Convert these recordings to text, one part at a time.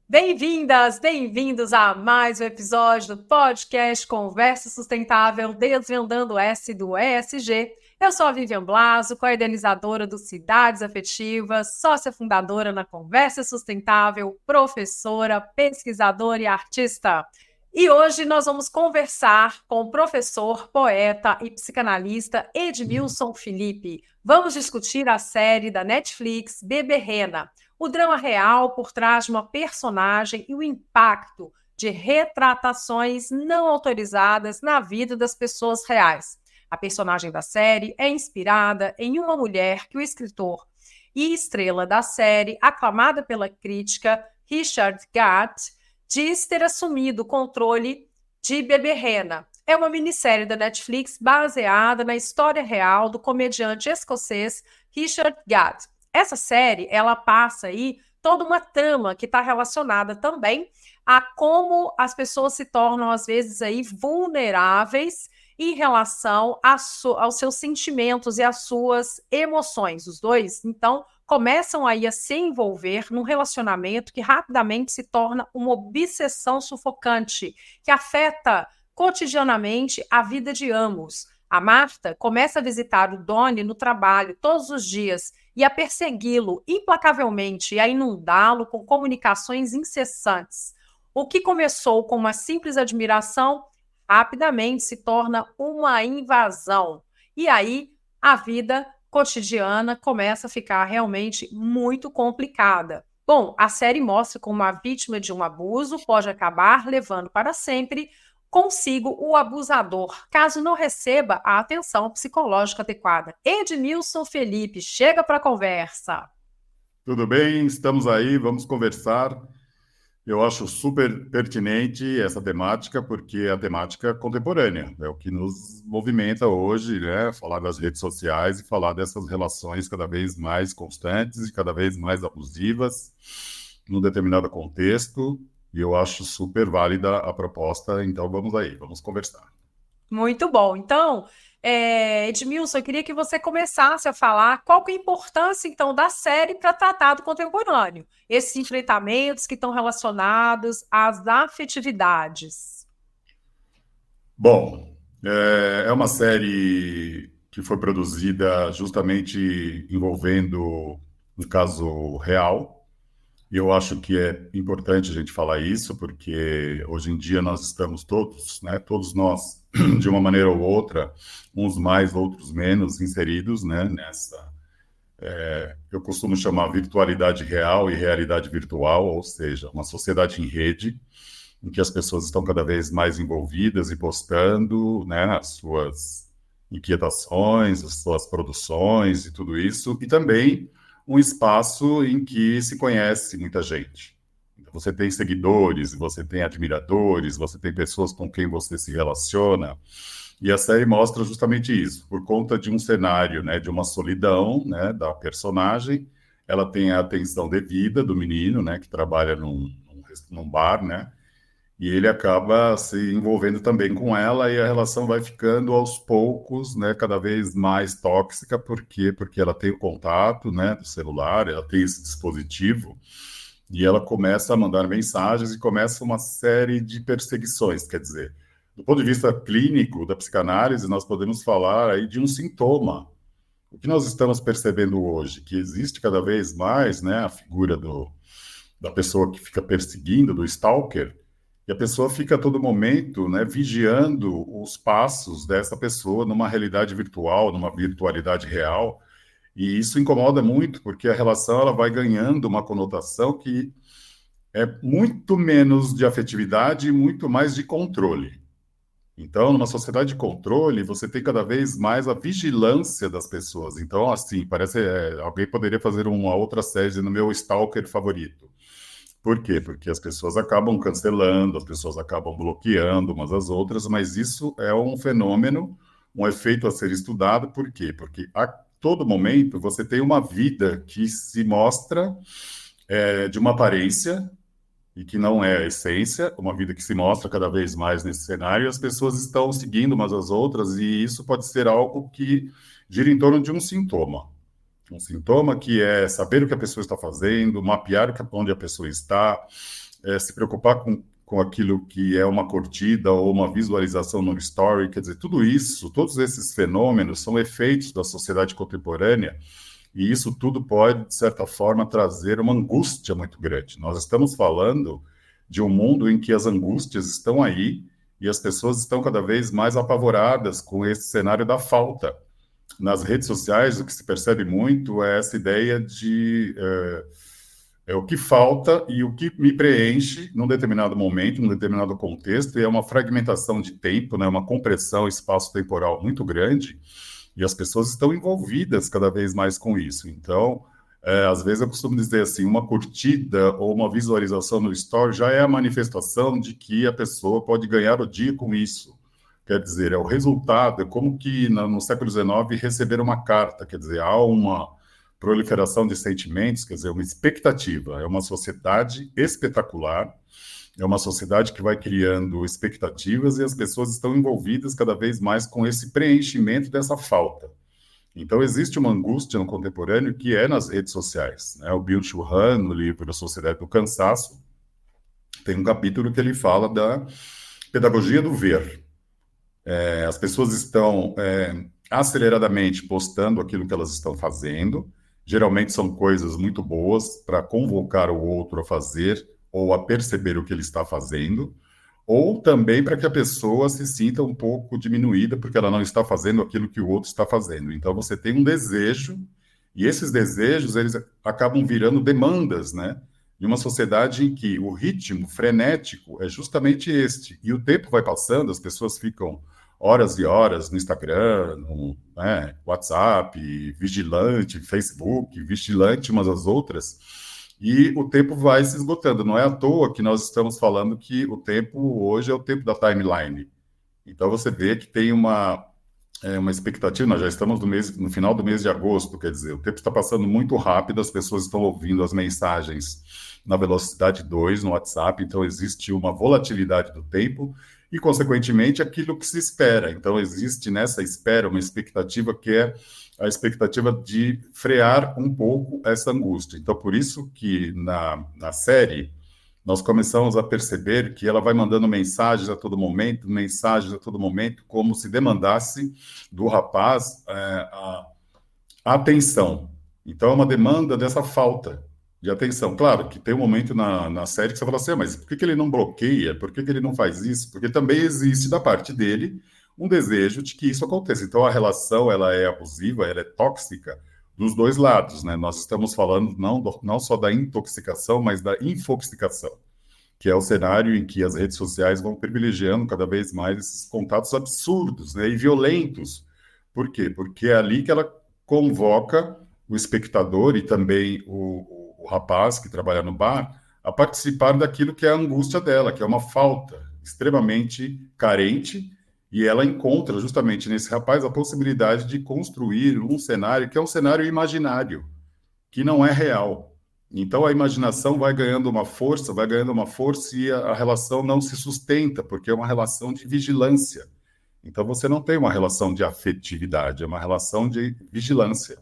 Bem-vindas, bem-vindos a mais um episódio do podcast Conversa Sustentável, desvendando o S do ESG. Eu sou a Vivian Blaso, co-idealizadora do Cidades Afetivas, sócia fundadora na Conversa Sustentável, professora, pesquisadora e artista. E hoje nós vamos conversar com o professor, poeta e psicanalista Edmilson Felipe. Vamos discutir a série da Netflix Bebê Rena, o drama real por trás de uma personagem e o impacto de retratações não autorizadas na vida das pessoas reais. A personagem da série é inspirada em uma mulher que o escritor e estrela da série, aclamada pela crítica, Richard Gart, diz ter assumido o controle de Bebê Rena. É uma minissérie da Netflix baseada na história real do comediante escocês Richard Gart. Essa série, ela passa aí toda uma trama que está relacionada também a como as pessoas se tornam, às vezes, aí vulneráveis em relação aos seus sentimentos e às suas emoções. Os dois, então, começam aí a se envolver num relacionamento que rapidamente se torna uma obsessão sufocante, que afeta cotidianamente a vida de ambos. A Marta começa a visitar o Donnie no trabalho todos os dias e a persegui-lo implacavelmente e a inundá-lo com comunicações incessantes. O que começou com uma simples admiração, rapidamente se torna uma invasão. E aí a vida cotidiana começa a ficar realmente muito complicada. Bom, a série mostra como a vítima de um abuso pode acabar levando para sempre consigo o abusador, caso não receba a atenção psicológica adequada. Edmilson Felipe, chega para a conversa. Tudo bem, estamos aí, vamos conversar. Eu acho super pertinente essa temática, porque é a temática contemporânea, é o que nos movimenta hoje, né? Falar das redes sociais e falar dessas relações cada vez mais constantes e cada vez mais abusivas num determinado contexto. E eu acho super válida a proposta, então vamos aí, vamos conversar. Muito bom. Então, Edmilson, eu queria que você começasse a falar qual que é a importância, então, da série para tratar do contemporâneo, esses enfrentamentos que estão relacionados às afetividades. Bom, é uma série que foi produzida justamente envolvendo um caso real. E eu acho que é importante a gente falar isso, porque hoje em dia nós estamos todos, né, todos nós, de uma maneira ou outra, uns mais, outros menos, inseridos, né, eu costumo chamar virtualidade real e realidade virtual, ou seja, uma sociedade em rede, em que as pessoas estão cada vez mais envolvidas e postando, né, as suas inquietações, as suas produções e tudo isso, e também um espaço em que se conhece muita gente. Então, você tem seguidores, você tem admiradores, você tem pessoas com quem você se relaciona, e a série mostra justamente isso, por conta de um cenário, né, de uma solidão, né, da personagem. Ela tem a atenção devida do menino, né, que trabalha num bar, né, e ele acaba se envolvendo também com ela, e a relação vai ficando aos poucos, né, cada vez mais tóxica. Por quê? Porque ela tem o contato, né, do celular, ela tem esse dispositivo, e ela começa a mandar mensagens e começa uma série de perseguições. Quer dizer, do ponto de vista clínico da psicanálise, nós podemos falar aí de um sintoma. O que nós estamos percebendo hoje? Que existe cada vez mais, né, a figura da pessoa que fica perseguindo, do stalker, e a pessoa fica a todo momento, né, vigiando os passos dessa pessoa numa realidade virtual, numa virtualidade real, e isso incomoda muito, porque a relação ela vai ganhando uma conotação que é muito menos de afetividade e muito mais de controle. Então, numa sociedade de controle, você tem cada vez mais a vigilância das pessoas. Então, assim, parece alguém poderia fazer uma outra série no meu stalker favorito. Por quê? Porque as pessoas acabam cancelando, as pessoas acabam bloqueando umas às outras, mas isso é um fenômeno, um efeito a ser estudado. Por quê? Porque a todo momento você tem uma vida que se mostra de uma aparência e que não é a essência, uma vida que se mostra cada vez mais nesse cenário, e as pessoas estão seguindo umas às outras, e isso pode ser algo que gira em torno de um sintoma. Um sintoma que é saber o que a pessoa está fazendo, mapear onde a pessoa está, se preocupar com aquilo que é uma curtida ou uma visualização no story, quer dizer, tudo isso, todos esses fenômenos são efeitos da sociedade contemporânea e isso tudo pode, de certa forma, trazer uma angústia muito grande. Nós estamos falando de um mundo em que as angústias estão aí e as pessoas estão cada vez mais apavoradas com esse cenário da falta. Nas redes sociais, o que se percebe muito é essa ideia de o que falta e o que me preenche num determinado momento, num determinado contexto, e é uma fragmentação de tempo, né, uma compressão espaço-temporal muito grande, e as pessoas estão envolvidas cada vez mais com isso. Então, às vezes eu costumo dizer assim, uma curtida ou uma visualização no story já é a manifestação de que a pessoa pode ganhar o dia com isso. Quer dizer, é o resultado, é como que no século XIX receber uma carta, quer dizer, há uma proliferação de sentimentos, quer dizer, uma expectativa, é uma sociedade espetacular, é uma sociedade que vai criando expectativas e as pessoas estão envolvidas cada vez mais com esse preenchimento dessa falta. Então, existe uma angústia no contemporâneo que é nas redes sociais, né? O Byung-Chul Han, no livro A Sociedade do Cansaço, tem um capítulo que ele fala da pedagogia do ver. As pessoas estão aceleradamente postando aquilo que elas estão fazendo. Geralmente são coisas muito boas para convocar o outro a fazer ou a perceber o que ele está fazendo, ou também para que a pessoa se sinta um pouco diminuída porque ela não está fazendo aquilo que o outro está fazendo. Então você tem um desejo, e esses desejos eles acabam virando demandas, né? De uma sociedade em que o ritmo frenético é justamente este. E o tempo vai passando, as pessoas ficam horas e horas no Instagram, no WhatsApp, vigilante, Facebook, vigilante umas às outras, e o tempo vai se esgotando. Não é à toa que nós estamos falando que o tempo hoje é o tempo da timeline. Então você vê que tem uma expectativa, nós já estamos no final do mês de agosto, quer dizer, o tempo está passando muito rápido, as pessoas estão ouvindo as mensagens na velocidade 2 no WhatsApp, então existe uma volatilidade do tempo e, consequentemente, aquilo que se espera. Então, existe nessa espera uma expectativa que é a expectativa de frear um pouco essa angústia. Então, por isso que na série nós começamos a perceber que ela vai mandando mensagens a todo momento, como se demandasse do rapaz a atenção. Então, é uma demanda dessa falta de atenção. Claro que tem um momento na série que você fala assim, mas por que ele não bloqueia? Por que ele não faz isso? Porque também existe da parte dele um desejo de que isso aconteça. Então, a relação ela é abusiva, ela é tóxica dos dois lados, né? Nós estamos falando não só da intoxicação, mas da infoxicação, que é o cenário em que as redes sociais vão privilegiando cada vez mais esses contatos absurdos, né, e violentos. Por quê? Porque é ali que ela convoca o espectador e também o rapaz que trabalha no bar a participar daquilo que é a angústia dela, que é uma falta extremamente carente, e ela encontra justamente nesse rapaz a possibilidade de construir um cenário que é um cenário imaginário, que não é real. Então a imaginação vai ganhando uma força e a relação não se sustenta, porque é uma relação de vigilância. Então você não tem uma relação de afetividade, é uma relação de vigilância.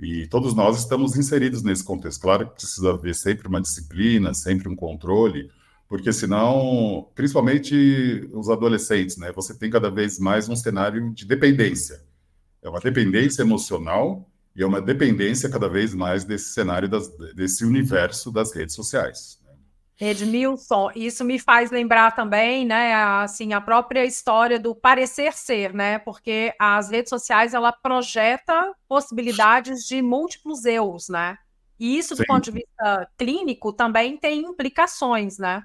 E todos nós estamos inseridos nesse contexto. Claro que precisa haver sempre uma disciplina, sempre um controle, porque senão, principalmente os adolescentes, né, você tem cada vez mais um cenário de dependência. É uma dependência emocional e é uma dependência cada vez mais desse cenário, desse universo das redes sociais. Edmilson, isso me faz lembrar também, né, assim, a própria história do parecer ser, né, porque as redes sociais, ela projeta possibilidades de múltiplos eus, né, e isso do ponto Sim, de vista clínico também tem implicações, né.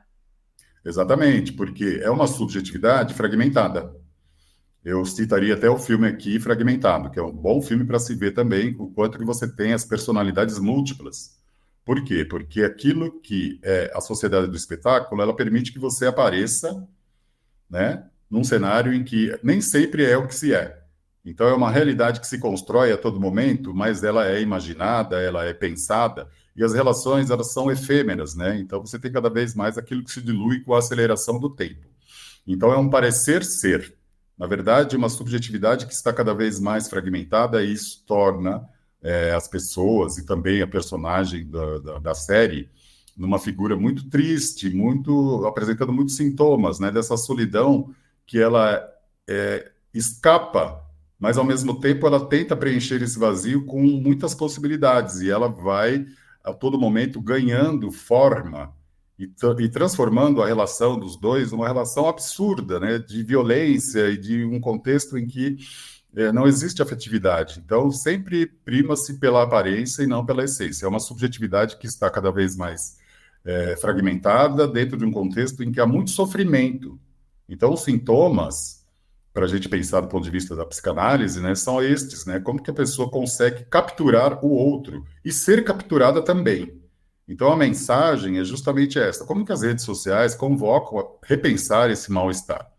exatamente, porque é uma subjetividade fragmentada. Eu citaria até o filme aqui, Fragmentado, que é um bom filme para se ver também, o quanto que você tem as personalidades múltiplas. Por quê? Porque aquilo que é a sociedade do espetáculo, ela permite que você apareça, né, num cenário em que nem sempre é o que se é. Então, é uma realidade que se constrói a todo momento, mas ela é imaginada, ela é pensada, e as relações, elas são efêmeras, né? Então, você tem cada vez mais aquilo que se dilui com a aceleração do tempo. Então, é um parecer ser. Na verdade, uma subjetividade que está cada vez mais fragmentada, e isso torna as pessoas e também a personagem da série numa figura muito triste, apresentando muitos sintomas, né, dessa solidão que ela escapa, mas ao mesmo tempo ela tenta preencher esse vazio com muitas possibilidades e ela vai a todo momento ganhando forma e transformando a relação dos dois numa relação absurda, né, de violência e de um contexto em que não existe afetividade. Então, sempre prima-se pela aparência e não pela essência. É uma subjetividade que está cada vez mais fragmentada dentro de um contexto em que há muito sofrimento. Então, os sintomas, para a gente pensar do ponto de vista da psicanálise, né, são estes, né? Como que a pessoa consegue capturar o outro e ser capturada também. Então, a mensagem é justamente essa. Como que as redes sociais convocam a repensar esse mal-estar?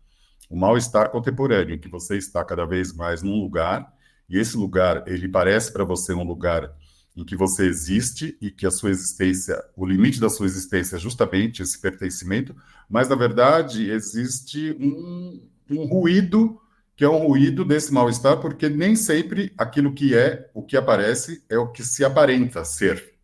O mal-estar contemporâneo, em que você está cada vez mais num lugar, e esse lugar, ele parece para você um lugar em que você existe e que a sua existência, o limite da sua existência é justamente esse pertencimento, mas, na verdade, existe um ruído, que é um ruído desse mal-estar, porque nem sempre aquilo que é, o que aparece, é o que se aparenta ser.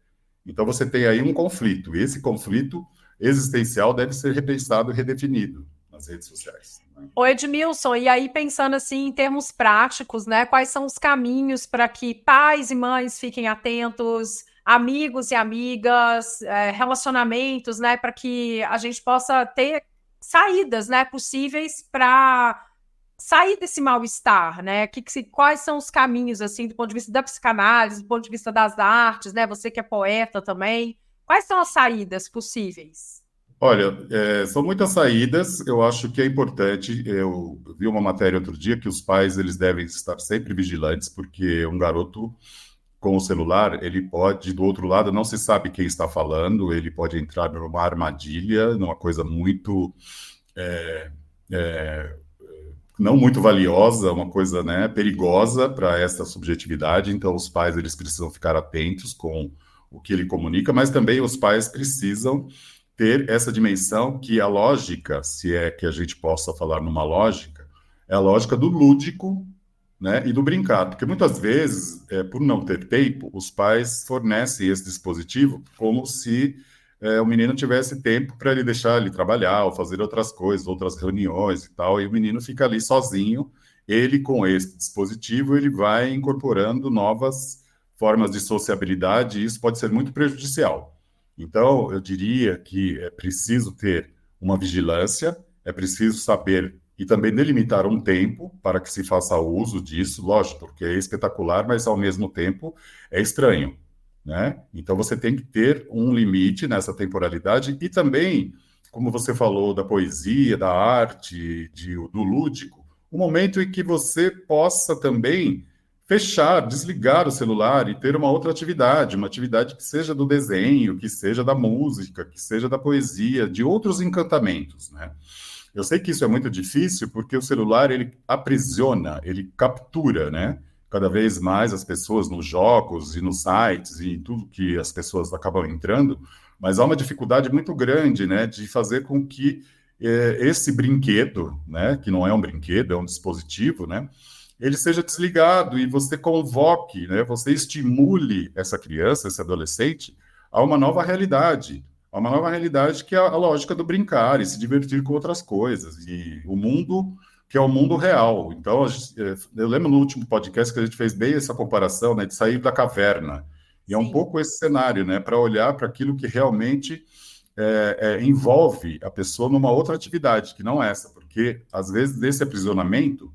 Então, você tem aí um conflito, e esse conflito existencial deve ser repensado e redefinido nas redes sociais. Ô Edmilson, e aí pensando assim em termos práticos, né? Quais são os caminhos para que pais e mães fiquem atentos, amigos e amigas, relacionamentos, né? Para que a gente possa ter saídas, né? Possíveis para sair desse mal-estar, né? Quais são os caminhos, assim, do ponto de vista da psicanálise, do ponto de vista das artes, né? Você que é poeta também. Quais são as saídas possíveis? Olha, são muitas saídas. Eu acho que é importante. Eu vi uma matéria outro dia que os pais eles devem estar sempre vigilantes, porque um garoto com o celular, ele pode, do outro lado, não se sabe quem está falando, ele pode entrar numa armadilha, numa coisa muito é, é, não muito valiosa, uma coisa, né, perigosa para essa subjetividade. Então, os pais eles precisam ficar atentos com o que ele comunica, mas também os pais precisam ter essa dimensão que a lógica, se é que a gente possa falar numa lógica, é a lógica do lúdico, né, e do brincar, porque muitas vezes, por não ter tempo, os pais fornecem esse dispositivo como se o menino tivesse tempo para ele deixar ele trabalhar ou fazer outras coisas, outras reuniões e tal, e o menino fica ali sozinho. Ele, com esse dispositivo, ele vai incorporando novas formas de sociabilidade e isso pode ser muito prejudicial. Então, eu diria que é preciso ter uma vigilância, é preciso saber e também delimitar um tempo para que se faça uso disso, lógico, porque é espetacular, mas ao mesmo tempo é estranho, né? Então você tem que ter um limite nessa temporalidade e também, como você falou da poesia, da arte, do lúdico, um momento em que você possa também fechar, desligar o celular e ter uma outra atividade, uma atividade que seja do desenho, que seja da música, que seja da poesia, de outros encantamentos, né? Eu sei que isso é muito difícil porque o celular ele aprisiona, ele captura, né? Cada vez mais as pessoas nos jogos e nos sites e em tudo que as pessoas acabam entrando, mas há uma dificuldade muito grande, né, de fazer com que esse brinquedo, né, que não é um brinquedo, é um dispositivo, né, ele seja desligado e você convoque, né, você estimule essa criança, esse adolescente a uma nova realidade. A uma nova realidade que é a lógica do brincar e se divertir com outras coisas. E o mundo que é o mundo real. Então, eu lembro no último podcast que a gente fez bem essa comparação, né, de sair da caverna. E é um Sim. pouco esse cenário, né, para olhar para aquilo que realmente envolve a pessoa numa outra atividade, que não essa, porque, às vezes, esse aprisionamento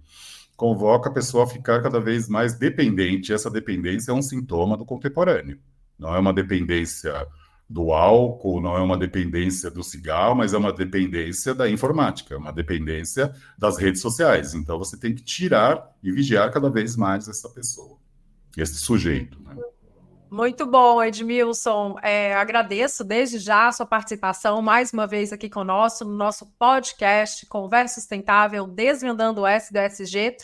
convoca a pessoa a ficar cada vez mais dependente. E essa dependência é um sintoma do contemporâneo. Não é uma dependência do álcool, não é uma dependência do cigarro, mas é uma dependência da informática, é uma dependência das redes sociais. Então você tem que tirar e vigiar cada vez mais essa pessoa, esse sujeito, né? Muito bom, Edmilson. Agradeço desde já a sua participação mais uma vez aqui conosco no nosso podcast Conversa Sustentável, Desvendando o S do SG.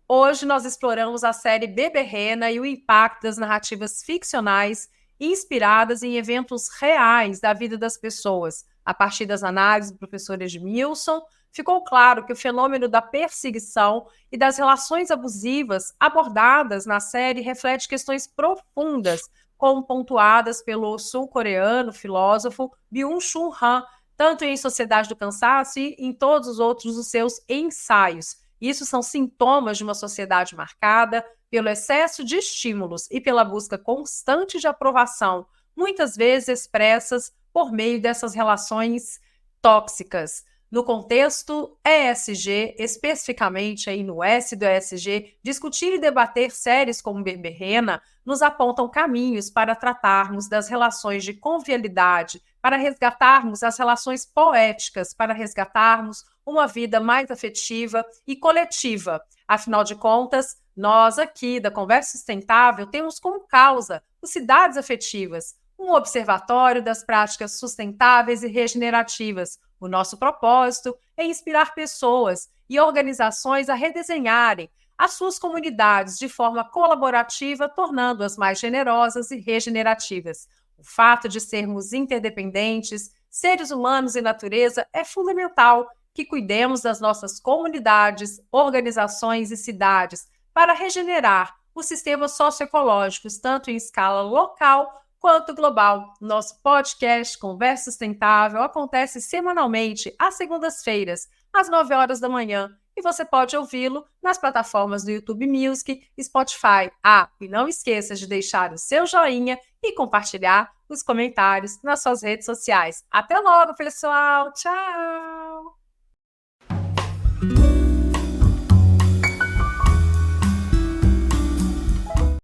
Hoje nós exploramos a série Bebê Rena e o impacto das narrativas ficcionais inspiradas em eventos reais da vida das pessoas, a partir das análises do professor Edmilson, ficou claro que o fenômeno da perseguição e das relações abusivas abordadas na série reflete questões profundas, como pontuadas pelo sul-coreano filósofo Byung-Chul Han, tanto em Sociedade do Cansaço e em todos os outros dos seus ensaios. Isso são sintomas de uma sociedade marcada pelo excesso de estímulos e pela busca constante de aprovação, muitas vezes expressas por meio dessas relações tóxicas. No contexto ESG, especificamente aí no S do ESG, discutir e debater séries como Beberrena nos apontam caminhos para tratarmos das relações de convivialidade, para resgatarmos as relações poéticas, para resgatarmos uma vida mais afetiva e coletiva. Afinal de contas, nós aqui da Conversa Sustentável temos como causa os Cidades Afetivas, um observatório das práticas sustentáveis e regenerativas. O nosso propósito é inspirar pessoas e organizações a redesenharem as suas comunidades de forma colaborativa, tornando-as mais generosas e regenerativas. O fato de sermos interdependentes, seres humanos e natureza, é fundamental que cuidemos das nossas comunidades, organizações e cidades para regenerar os sistemas socioecológicos, tanto em escala local quanto global. Nosso podcast Conversa Sustentável acontece semanalmente às segundas-feiras, às 9 horas da manhã, e você pode ouvi-lo nas plataformas do YouTube Music, Spotify. E não esqueça de deixar o seu joinha e compartilhar os comentários nas suas redes sociais. Até logo, pessoal! Tchau!